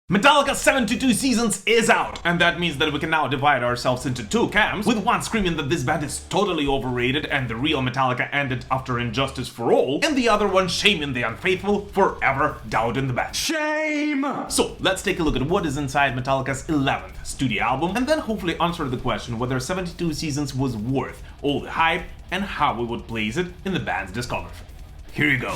Metallica 72 Seasons is out, and that means that we can now divide ourselves into two camps, with one screaming that this band is totally overrated and the real Metallica ended after Injustice for All, and the other one shaming the unfaithful for ever doubting the band. Shame! So let's take a look at what is inside Metallica's 11th studio album, and then hopefully answer the question whether 72 Seasons was worth all the hype and how we would place it in the band's discography. Here you go.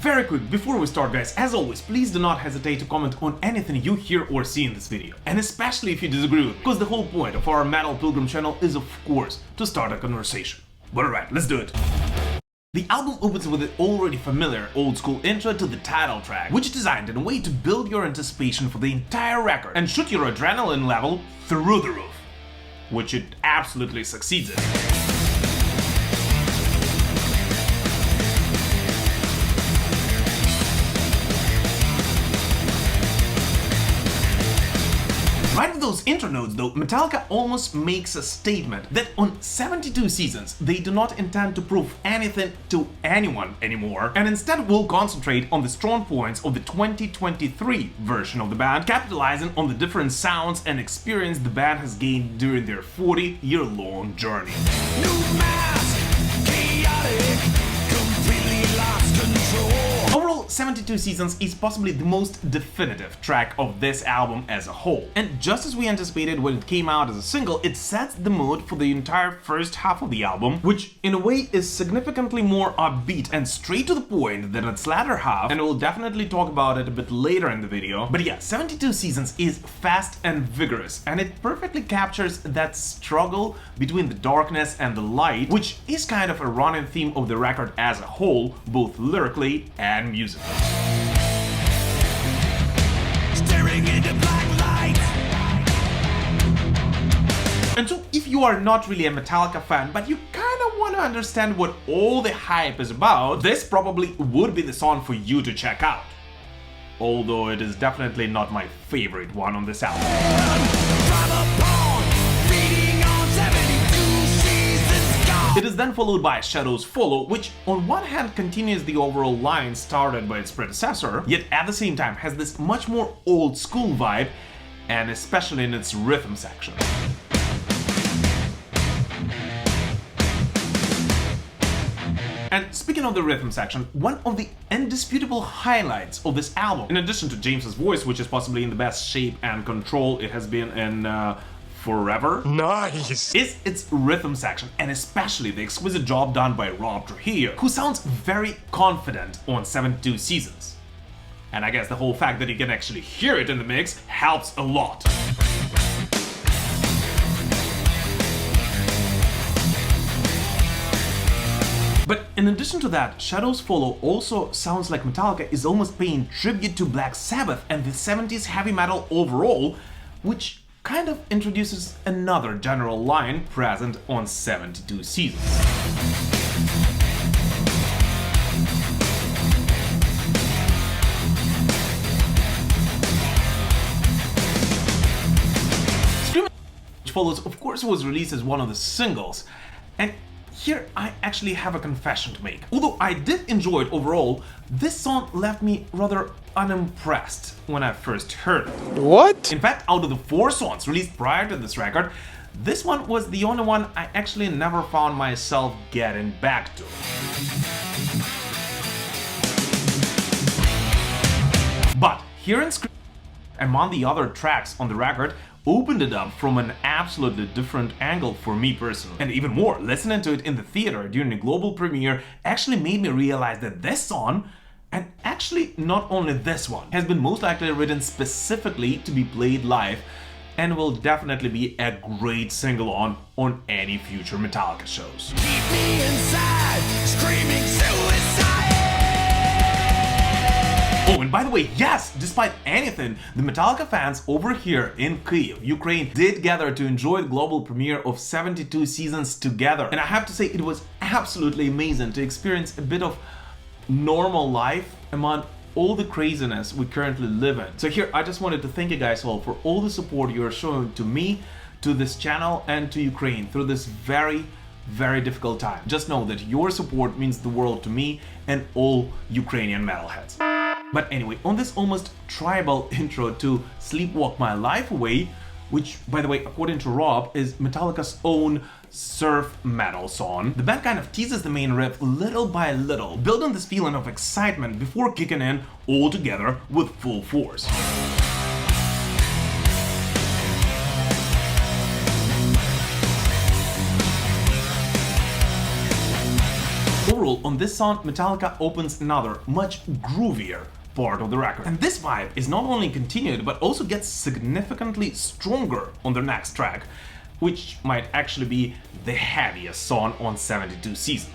Very quick, before we start guys, as always, please do not hesitate to comment on anything you hear or see in this video. And especially if you disagree with it, because the whole point of our Metal Pilgrim channel is of course to start a conversation. But alright, let's do it. The album opens with the already familiar old school intro to the title track, which is designed in a way to build your anticipation for the entire record and shoot your adrenaline level through the roof. Which it absolutely succeeds in. Right with those intro notes though, Metallica almost makes a statement that on 72 Seasons they do not intend to prove anything to anyone anymore, and instead will concentrate on the strong points of the 2023 version of the band, capitalizing on the different sounds and experience the band has gained during their 40-year-long journey. New mask, chaotic, completely lost control. Overall, 72 Seasons is possibly the most definitive track of this album as a whole. And just as we anticipated when it came out as a single, it sets the mood for the entire first half of the album, which in a way is significantly more upbeat and straight to the point than its latter half, and we'll definitely talk about it a bit later in the video. But yeah, 72 Seasons is fast and vigorous, and it perfectly captures that struggle between the darkness and the light, which is kind of a running theme of the record as a whole, both lyrically and musically. Staring into black light. And so if you are not really a Metallica fan, but you kind of want to understand what all the hype is about, this probably would be the song for you to check out. Although it is definitely not my favorite one on this album. It is then followed by Shadows Follow, which on one hand continues the overall line started by its predecessor, yet at the same time has this much more old school vibe, and especially in its rhythm section. And speaking of the rhythm section, one of the indisputable highlights of this album, in addition to James's voice, which is possibly in the best shape and control it has been in forever, nice, is its rhythm section, and especially the exquisite job done by Rob Trujillo, who sounds very confident on 72 Seasons. And I guess the whole fact that you can actually hear it in the mix helps a lot. But in addition to that, Shadows Follow also sounds like Metallica is almost paying tribute to Black Sabbath and the 70s heavy metal overall, which kind of introduces another general line present on 72 Seasons. Screaming, which follows, of course, was released as one of the singles, and here I actually have a confession to make. Although I did enjoy it overall, this song left me rather unimpressed when I first heard it. What? In fact, out of the 4 songs released prior to this record, this one was the only one I actually never found myself getting back to. But hearing Scream among the other tracks on the record opened it up from an absolutely different angle for me personally. And even more, listening to it in the theater during the global premiere actually made me realize that this song, and actually not only this one, has been most likely written specifically to be played live and will definitely be a great sing-along on any future Metallica shows. Keep me inside, screaming suicide! Oh, and by the way, yes, despite anything, the Metallica fans over here in Kyiv, Ukraine, did gather to enjoy the global premiere of 72 Seasons together. And I have to say, it was absolutely amazing to experience a bit of normal life among all the craziness we currently live in. So here, I just wanted to thank you guys all for all the support you're showing to me, to this channel, and to Ukraine through this very very difficult time. Just know that your support means the world to me and all Ukrainian metalheads. But anyway, on this almost tribal intro to Sleepwalk My Life Away, which, by the way, according to Rob, is Metallica's own surf metal song, the band kind of teases the main riff little by little, building this feeling of excitement before kicking in all together with full force. Overall, on this song, Metallica opens another, much groovier part of the record. And this vibe is not only continued, but also gets significantly stronger on the next track, which might actually be the heaviest song on 72 Seasons.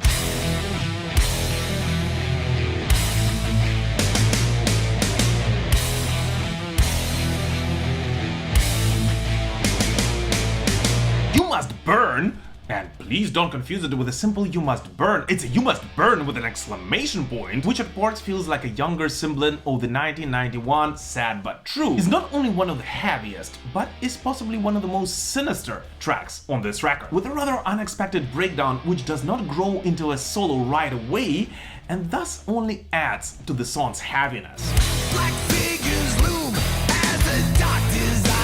You Must Burn! And please don't confuse it with a simple "you must burn." It's a "you must burn" with an exclamation point, which at parts feels like a younger sibling of the 1991 Sad But True. Is not only one of the heaviest, but is possibly one of the most sinister tracks on this record, with a rather unexpected breakdown which does not grow into a solo right away, and thus only adds to the song's heaviness. Black figures loom as the doctor's eye.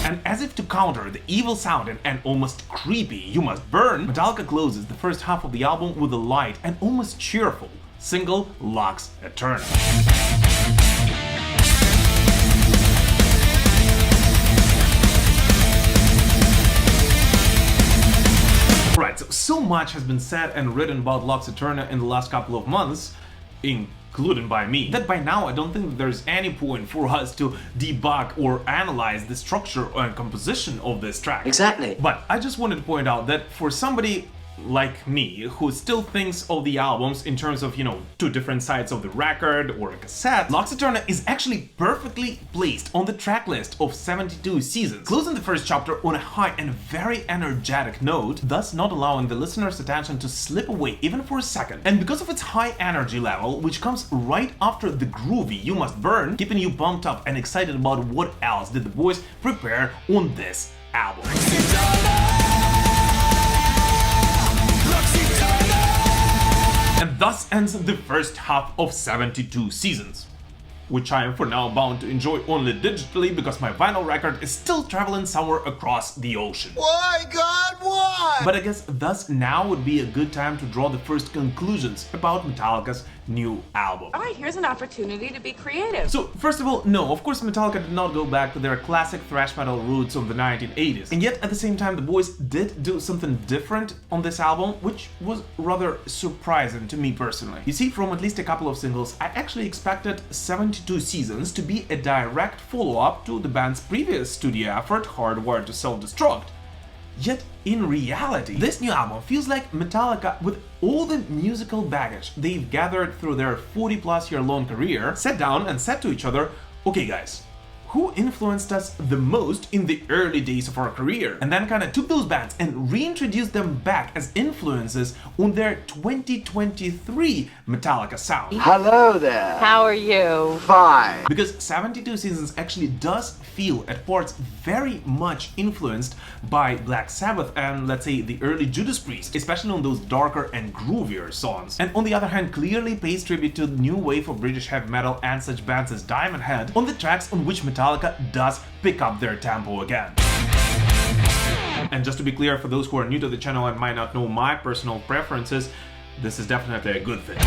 And as if to counter the evil sounding and almost creepy "You Must Burn," Metallica closes the first half of the album with a light and almost cheerful single, Lux Æterna. Right, so much has been said and written about Lux Æterna in the last couple of months, including by me, that by now I don't think that there's any point for us to debug or analyze the structure and composition of this track. Exactly. But I just wanted to point out that for somebody like me, who still thinks of the albums in terms of, two different sides of the record or a cassette, Lux Æterna is actually perfectly placed on the track list of 72 Seasons, closing the first chapter on a high and very energetic note, thus not allowing the listener's attention to slip away even for a second. And because of its high energy level, which comes right after the groovy "You Must Burn," keeping you pumped up and excited about what else did the boys prepare on this album. And thus ends the first half of 72 Seasons, which I am for now bound to enjoy only digitally because my vinyl record is still traveling somewhere across the ocean. Why, God, why? But I guess thus now would be a good time to draw the first conclusions about Metallica's new album. Alright, here's an opportunity to be creative. So, first of all, no, of course Metallica did not go back to their classic thrash metal roots of the 1980s. And yet, at the same time, the boys did do something different on this album, which was rather surprising to me personally. You see, from at least a couple of singles, I actually expected 72 Seasons to be a direct follow-up to the band's previous studio effort, Hardwired to Self-Destruct. Yet, in reality, this new album feels like Metallica, with all the musical baggage they've gathered through their 40-plus year long career, sat down and said to each other, "Okay guys, who influenced us the most in the early days of our career?" And then kind of took those bands and reintroduced them back as influences on their 2023 Metallica sound. Hello there. How are you? Fine. Because 72 Seasons actually does feel at parts very much influenced by Black Sabbath and, let's say, the early Judas Priest, especially on those darker and groovier songs. And on the other hand, clearly pays tribute to the new wave of British heavy metal and such bands as Diamond Head on the tracks on which Metallica does pick up their tempo again. And just to be clear, for those who are new to the channel and might not know my personal preferences, this is definitely a good thing.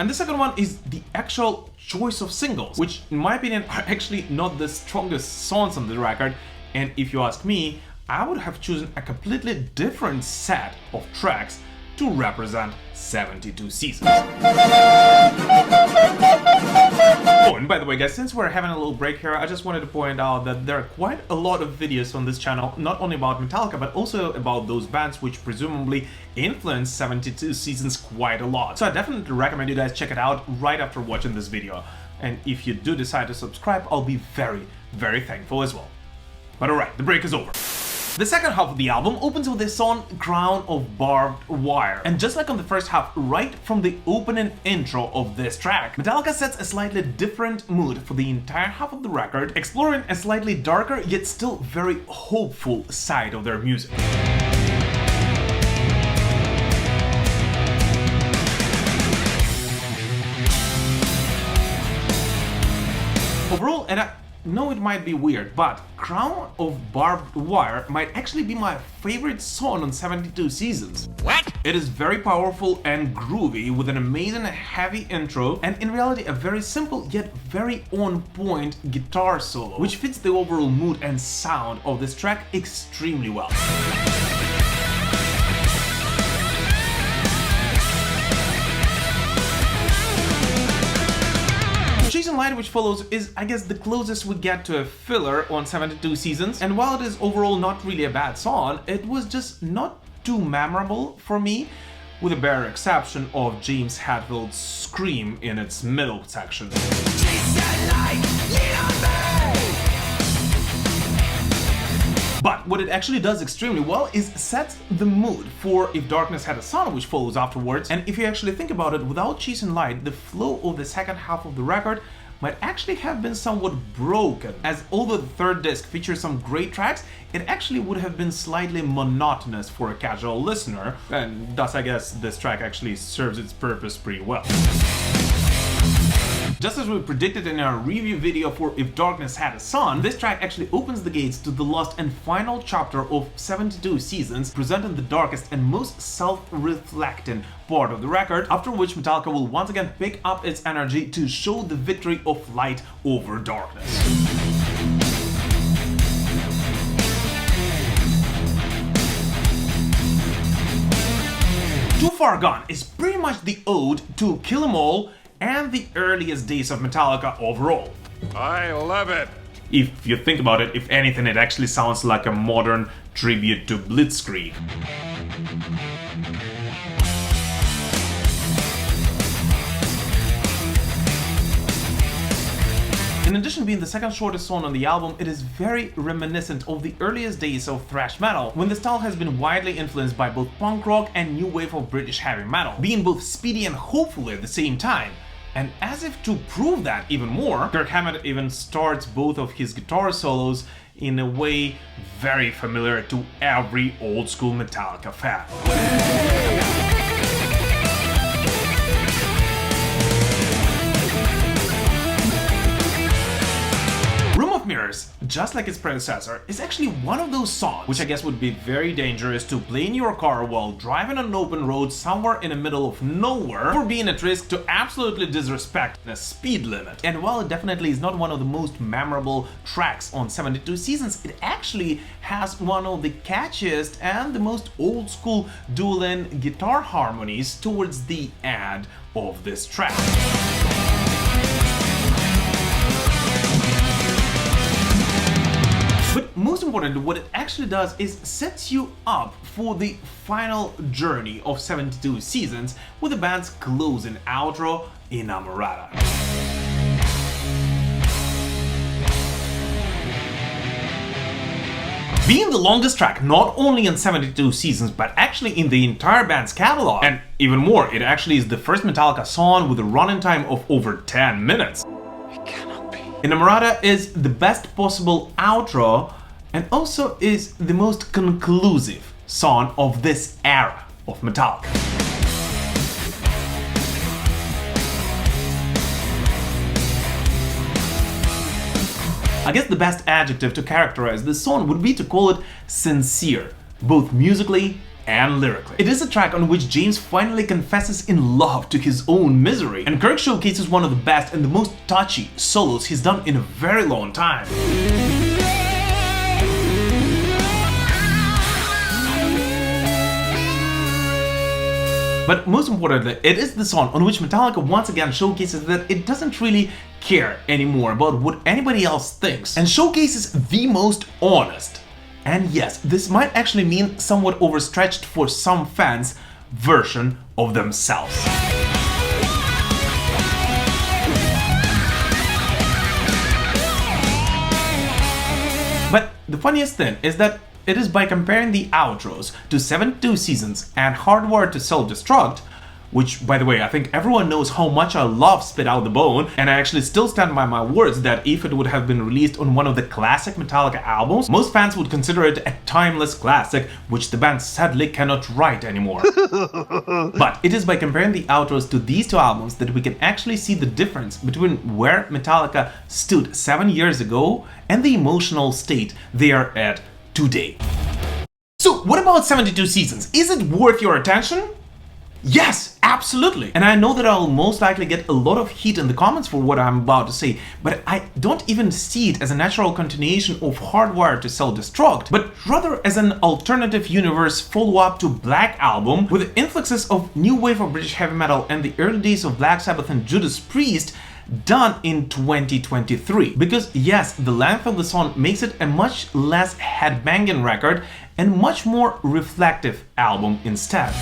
And the second one is the actual choice of singles, which in my opinion are actually not the strongest songs on the record, and if you ask me, I would have chosen a completely different set of tracks to represent 72 Seasons. Oh, and by the way guys, since we're having a little break here, I just wanted to point out that there are quite a lot of videos on this channel, not only about Metallica, but also about those bands which presumably influenced 72 Seasons quite a lot. So I definitely recommend you guys check it out right after watching this video. And if you do decide to subscribe, I'll be very, very thankful as well. But alright, the break is over. The second half of the album opens with the song Crown of Barbed Wire. And just like on the first half, right from the opening intro of this track, Metallica sets a slightly different mood for the entire half of the record, exploring a slightly darker yet still very hopeful side of their music. Overall, and I know it might be weird, but Crown of Barbed Wire might actually be my favorite song on 72 Seasons. What? It is very powerful and groovy with an amazing heavy intro and in reality a very simple yet very on point guitar solo, which fits the overall mood and sound of this track extremely well. Chasing Light, which follows, is I guess the closest we get to a filler on 72 Seasons, and while it is overall not really a bad song, it was just not too memorable for me, with a bare exception of James Hetfield's scream in its middle section. But what it actually does extremely well is sets the mood for If Darkness Had a Son, which follows afterwards. And if you actually think about it, without Chasing Light, the flow of the second half of the record might actually have been somewhat broken, as although the third disc features some great tracks, it actually would have been slightly monotonous for a casual listener, and thus I guess this track actually serves its purpose pretty well. Just as we predicted in our review video for If Darkness Had a Son, this track actually opens the gates to the last and final chapter of 72 Seasons, presenting the darkest and most self-reflecting part of the record, after which Metallica will once again pick up its energy to show the victory of light over darkness. Too Far Gone is pretty much the ode to Kill 'Em All and the earliest days of Metallica overall. I love it. If you think about it, if anything, it actually sounds like a modern tribute to Blitzkrieg. In addition to being the second shortest song on the album, it is very reminiscent of the earliest days of thrash metal, when the style has been widely influenced by both punk rock and new wave of British heavy metal, being both speedy and hopeful at the same time. And as if to prove that even more, Kirk Hammett even starts both of his guitar solos in a way very familiar to every old school Metallica fan. Mirrors, just like its predecessor, is actually one of those songs which I guess would be very dangerous to play in your car while driving on an open road somewhere in the middle of nowhere, for being at risk to absolutely disrespect the speed limit. And while it definitely is not one of the most memorable tracks on 72 Seasons, it actually has one of the catchiest and the most old school dueling guitar harmonies towards the end of this track. But most importantly, what it actually does is sets you up for the final journey of 72 Seasons with the band's closing outro, Inamorata. Being the longest track not only in 72 Seasons but actually in the entire band's catalog, and even more, it actually is the first Metallica song with a running time of over 10 minutes. Inamorata is the best possible outro and also is the most conclusive song of this era of Metallica. I guess the best adjective to characterize this song would be to call it sincere, both musically and lyrically. It is a track on which James finally confesses in love to his own misery, and Kirk showcases one of the best and the most touchy solos he's done in a very long time. But most importantly, it is the song on which Metallica once again showcases that it doesn't really care anymore about what anybody else thinks, and showcases the most honest, and yes, this might actually mean somewhat overstretched for some fans, version of themselves. But the funniest thing is that it is by comparing the outros to 72 Seasons and Hardwired to Self-Destruct, which, by the way, I think everyone knows how much I love Spit Out the Bone, and I actually still stand by my words that if it would have been released on one of the classic Metallica albums, most fans would consider it a timeless classic, which the band sadly cannot write anymore. But it is by comparing the outros to these two albums that we can actually see the difference between where Metallica stood 7 years ago and the emotional state they are at today. So, what about 72 Seasons? Is it worth your attention? Yes, absolutely. And I know that I'll most likely get a lot of heat in the comments for what I'm about to say, but I don't even see it as a natural continuation of Hardwired to Self-Destruct, but rather as an alternative universe follow-up to Black Album with influxes of new wave of British heavy metal and the early days of Black Sabbath and Judas Priest done in 2023. Because yes, the length of the song makes it a much less headbanging record and much more reflective album instead.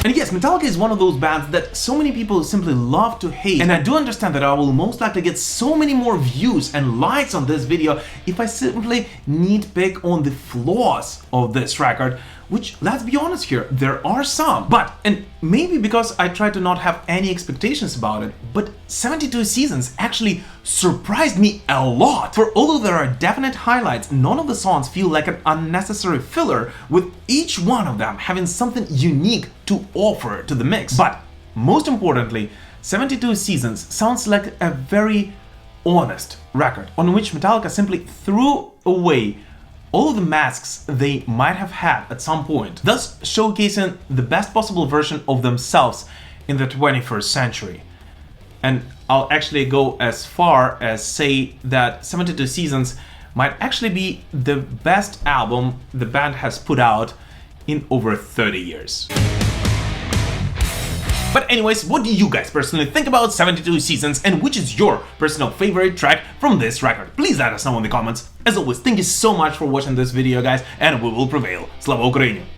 And yes, Metallica is one of those bands that so many people simply love to hate, and I do understand that I will most likely get so many more views and likes on this video if I simply nitpick on the flaws of this record, which, let's be honest here, there are some. But, and maybe because I try to not have any expectations about it, but 72 Seasons actually surprised me a lot. For although there are definite highlights, none of the songs feel like an unnecessary filler, with each one of them having something unique to offer to the mix. But most importantly, 72 Seasons sounds like a very honest record on which Metallica simply threw away all of the masks they might have had at some point, thus showcasing the best possible version of themselves in the 21st century. And I'll actually go as far as say that 72 Seasons might actually be the best album the band has put out in over 30 years. But anyways, what do you guys personally think about 72 Seasons, and which is your personal favorite track from this record? Please let us know in the comments. As always, thank you so much for watching this video, guys, and we will prevail. Slava Ukraini!